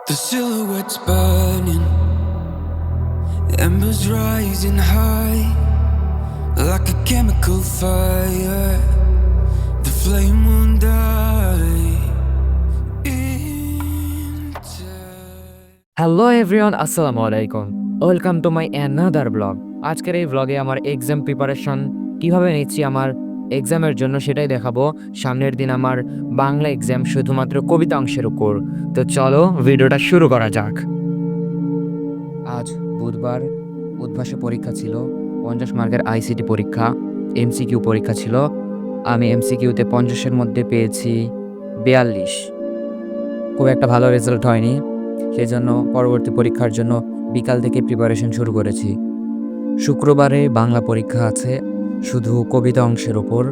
The silhouettes burning, embers rising high, like a chemical fire. The flame won't die. Hello everyone, আসসালামু আলাইকুম। Welcome to my another blog. আজকের এই ব্লগে আমার exam preparation কিভাবে নিচ্ছি আমার এক্সামের জন্য সেটাই দেখাবো। সামনের দিন আমার বাংলা এক্সাম, শুধুমাত্র কবিতা অংশের উপর। তো চলো ভিডিওটা শুরু করা যাক। আজ বুধবার, উদ্ভাসে পরীক্ষা ছিল, 50 মার্কের আইসিটি পরীক্ষা, এমসিকিউ পরীক্ষা ছিল। আমি এমসিকিউতে 50-এর মধ্যে পেয়েছি 42। খুব একটা ভালো রেজাল্ট হয়নি, সেই জন্য পরবর্তী পরীক্ষার জন্য বিকাল থেকে প্রিপারেশন শুরু করেছি। শুক্রবারে বাংলা পরীক্ষা আছে, শুধু কবিতা অংশের ওপর।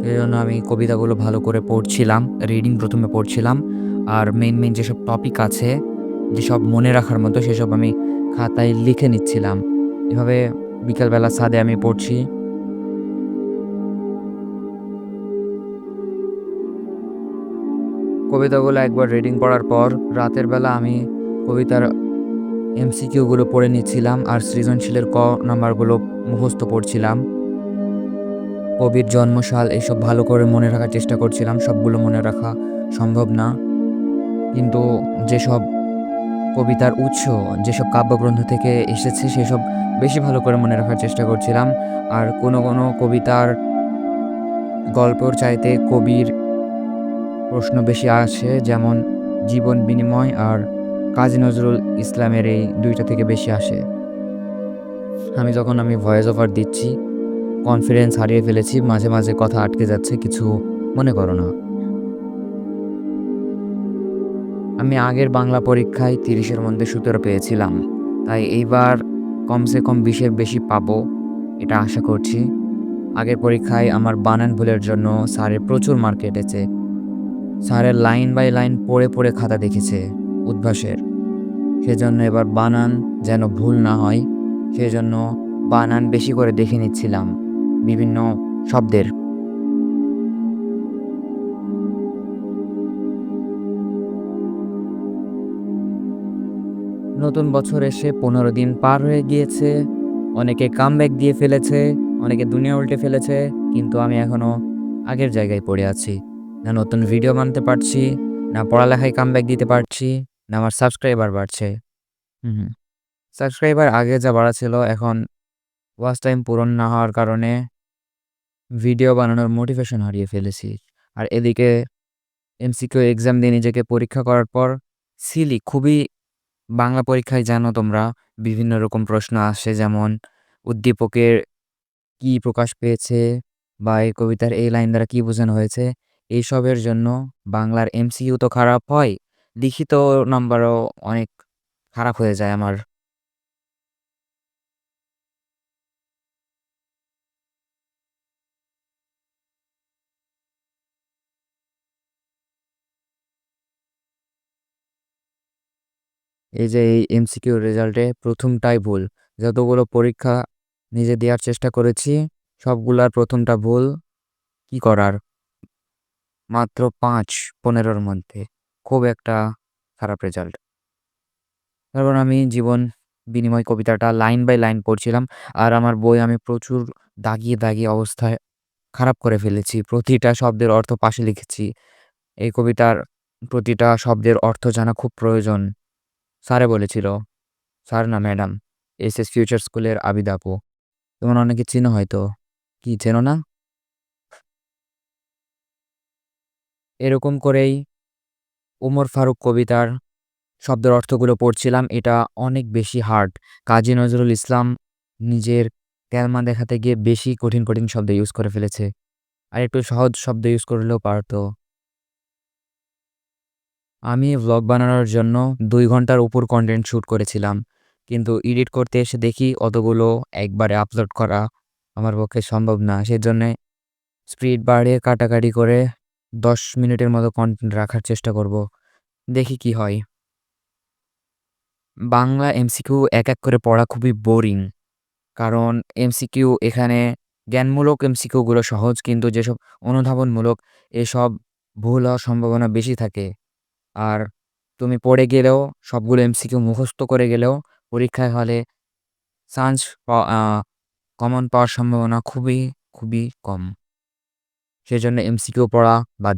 সেই জন্য আমি কবিতাগুলো ভালো করে পড়ছিলাম, রিডিং প্রথমে পড়ছিলাম, আর মেইন যেসব টপিক আছে, যেসব মনে রাখার মতো, সেসব আমি খাতায় লিখে নিচ্ছিলাম। এভাবে বিকালবেলা ছাদে আমি পড়ছি। কবিতাগুলো একবার রিডিং পড়ার পর রাতের বেলা আমি কবিতার এমসিকিউগুলো পড়ে নিচ্ছিলাম, আর সৃজনশীলের ক নাম্বারগুলো মুখস্থ পড়ছিলাম। কবির জন্মসাল এসব ভালো করে মনে রাখার চেষ্টা করছিলাম। সবগুলো মনে রাখা সম্ভব না, কিন্তু যেসব কবিতার উৎস, যেসব কাব্যগ্রন্থ থেকে এসেছে, সেসব বেশি ভালো করে মনে রাখার চেষ্টা করছিলাম। আর কোনো কবিতার গল্পর চাইতে কবির প্রশ্ন বেশি আসে, যেমন জীবন বিনিময় আর কাজী নজরুল ইসলামের, এই দুইটা থেকে বেশি আসে। আমি ভয়েস ওভার দিচ্ছি, কনফিডেন্স হারিয়ে ফেলেছি, মাঝে মাঝে কথা আটকে যাচ্ছে, কিছু মনে করো না। আমি আগের বাংলা পরীক্ষায় 30-এর মধ্যে 17 পেয়েছিলাম, তাই এইবার কমসে কম 20-এর বেশি পাবো, এটা আশা করছি। আগের পরীক্ষায় আমার বানান ভুলের জন্য স্যারের প্রচুর মার্ক কেটেছে। স্যারের লাইন বাই লাইন পড়ে পড়ে খাতা দেখেছে উদ্ভাসের। সেজন্য এবার বানান যেন ভুল না হয়, সেজন্য বানান বেশি করে দেখে নিচ্ছিলাম বিভিন্ন শব্দের। নতুন বছর এসে 15 দিন পার হয়ে গিয়েছে। অনেকে কামব্যাক দিয়ে ফেলেছে, অনেকে দুনিয়া উল্টে ফেলেছে, কিন্তু আমি এখনো আগের জায়গায় পড়ে আছি। না নতুন ভিডিও বানাতে পারছি, না পড়ালেখায় কামব্যাক দিতে পারছি, না আমার সাবস্ক্রাইবার বাড়ছে। সাবস্ক্রাইবার আগে যা বাড়া ছিল, এখন ওয়াচ টাইম পূরণ না হওয়ার কারণে ভিডিও বানানোর মোটিভেশন হারিয়ে ফেলেছি। আর এদিকে এমসিকিউ এক্সাম দিয়ে নিজেকে পরীক্ষা করার পর খুবই বাংলা পরীক্ষায় জানো তোমরা বিভিন্ন রকম প্রশ্ন আসে, যেমন উদ্দীপকের কি প্রকাশ পেয়েছে, বা এই কবিতার এই লাইন দ্বারা কি বোঝানো হয়েছে। এইসবের জন্য বাংলার এমসিকিউ তো খারাপ হয়, লিখিত নাম্বারও অনেক খারাপ হয়ে যায় আমার। এই যে এই এমসিকিউ রেজাল্টে প্রথমটাই ভুল। যতগুলো পরীক্ষা নিজে দেওয়ার চেষ্টা করেছি, সবগুলার প্রথমটা ভুল। কি করার, মাত্র 5-15-র মধ্যে, খুব একটা খারাপ রেজাল্ট। তারপর আমি জীবন বিনিময় কবিতাটা লাইন বাই লাইন পড়ছিলাম, আর আমার বই আমি প্রচুর দাগিয়ে দাগিয়ে অবস্থায় খারাপ করে ফেলেছি। প্রতিটা শব্দের অর্থ পাশে লিখেছি। এই কবিতার প্রতিটা শব্দের অর্থ জানা খুব প্রয়োজন, স্যারে বলেছিল। স্যার না ম্যাডাম, এসএস ফিউচার স্কুলের আবিদ আপু, তোমরা অনেকে চিনো হয়তো। কি চেনো না? এরকম করেই ওমর ফারুক কবিতার শব্দের অর্থগুলো পড়ছিলাম। এটা অনেক বেশি হার্ড। কাজী নজরুল ইসলাম নিজের ক্যালমা দেখাতে গিয়ে বেশি কঠিন কঠিন শব্দ ইউজ করে ফেলেছে, আর একটু সহজ শব্দ ইউজ করলেও পারতো। আমি ভ্লগ বানানোর জন্য 2 ঘন্টার উপর কন্টেন্ট শ্যুট করেছিলাম, কিন্তু এডিট করতে এসে দেখি অতগুলো একবারে আপলোড করা আমার পক্ষে সম্ভব না। সেজন্যে স্পিড বাড়িয়ে কাটাকাটি করে 10 মিনিটের মতো কন্টেন্ট রাখার চেষ্টা করব, দেখি কি হয়। বাংলা এমসিকিউ এক এক করে পড়া খুবই বোরিং, কারণ এমসিকিউ এখানে জ্ঞানমূলক এমসিকিউগুলো সহজ, কিন্তু যেসব অনুধাবনমূলক, এসব ভুল হওয়ার সম্ভাবনা বেশি থাকে। আর তুমি পড়ে গেলেও সবগুলো এমসিকিউ মুখস্থ করে গেলেও পরীক্ষায় হলে চান্স কমন পাওয়ার সম্ভাবনা খুবই খুবই কম। সেজন্য এমসিকিউ পড়া বাদ।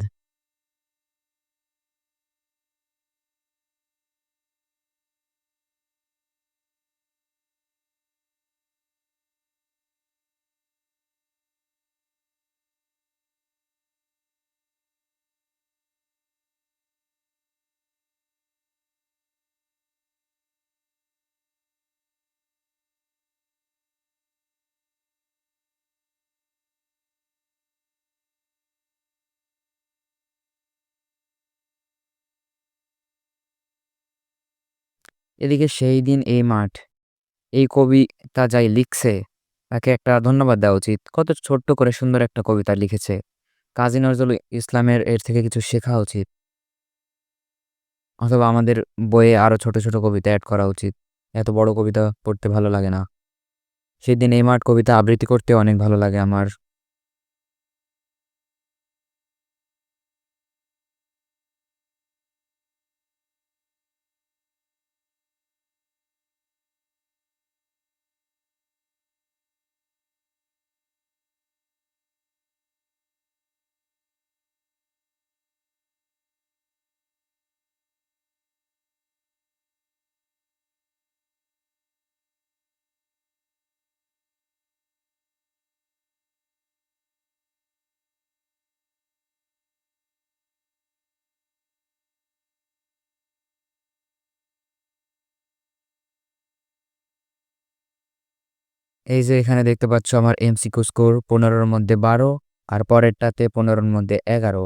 এদিকে সেই দিন এই মাঠ, এই কবিতা যাই লিখছে তাকে একটা ধন্যবাদ দেওয়া উচিত। কত ছোট্ট করে সুন্দর একটা কবিতা লিখেছে। কাজী নজরুল ইসলামের এর থেকে কিছু শেখা উচিত, অথবা আমাদের বইয়ে আরো ছোট ছোট কবিতা অ্যাড করা উচিত। এত বড় কবিতা পড়তে ভালো লাগে না। সেদিন এই মাঠ কবিতা আবৃত্তি করতে অনেক ভালো লাগে আমার। এই যে এখানে দেখতে পাচ্ছ আমার এমসিকিউ স্কোর 15-র মধ্যে 12, আর পরেরটাতে 15-র মধ্যে 11।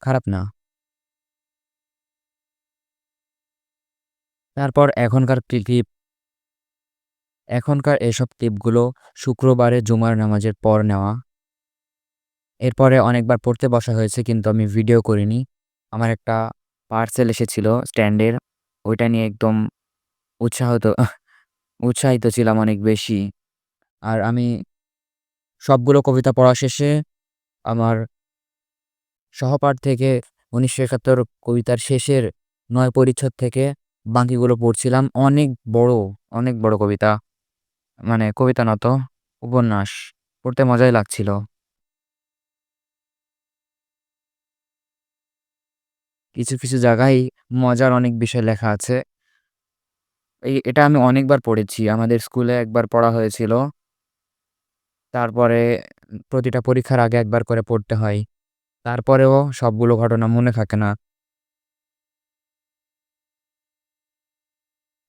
খারাপ না। তারপর এখনকার এসব ক্লিপগুলো শুক্রবারে জুমার নামাজের পর নেওয়া। এরপরে অনেকবার পড়তে বসা হয়েছে কিন্তু আমি ভিডিও করিনি। আমার একটা পার্সেল এসেছিল স্ট্যান্ডের, ওইটা নিয়ে একদম উৎসাহিত উৎসাহিত ছিলাম অনেক বেশি। আর আমি সবগুলো কবিতা পড়া শেষে আমার সহপাঠ থেকে ১৯৭১ কবিতার শেষের ৯ পরিচ্ছদ থেকে বাকিগুলো পড়ছিলাম। অনেক বড় কবিতা, মানে কবিতা না তো, উপন্যাস। পড়তে মজাই লাগছিল। কিছু কিছু জায়গায় মজার অনেক বিষয় লেখা আছে। এটা আমি অনেকবার পড়েছি। আমাদের স্কুলে একবার পড়া হয়েছিল। তারপরে প্রতিটা পরীক্ষার আগে একবার করে পড়তে হয়। তারপরেও সবগুলো ঘটনা মনে থাকে না।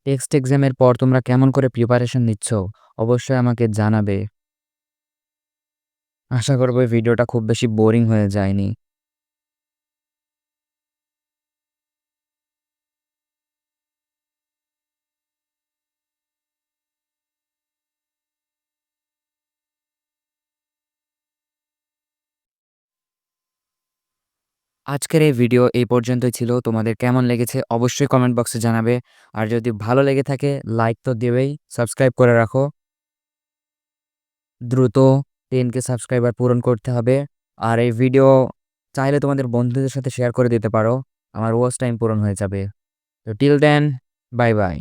টেক্সট এক্সামের পর তোমরা কেমন করে প্রিপারেশন নিচ্ছ অবশ্যই আমাকে জানাবে। আশা করব এই ভিডিওটা খুব বেশি বোরিং হয়ে যায়নি। আজকের এই ভিডিও এই পর্যন্তই ছিল। তোমাদের কেমন লেগেছে অবশ্যই কমেন্ট বক্সে জানাবে। আর যদি ভালো লেগে থাকে লাইক তো দেবেই, সাবস্ক্রাইব করে রাখো। দ্রুত 10K সাবস্ক্রাইবার পূরণ করতে হবে। আর এই ভিডিও চাইলে তোমাদের বন্ধুদের সাথে শেয়ার করে দিতে পারো, আমার ওয়াচ টাইম পূরণ হয়ে যাবে। তো টিল দেন, বাই বাই।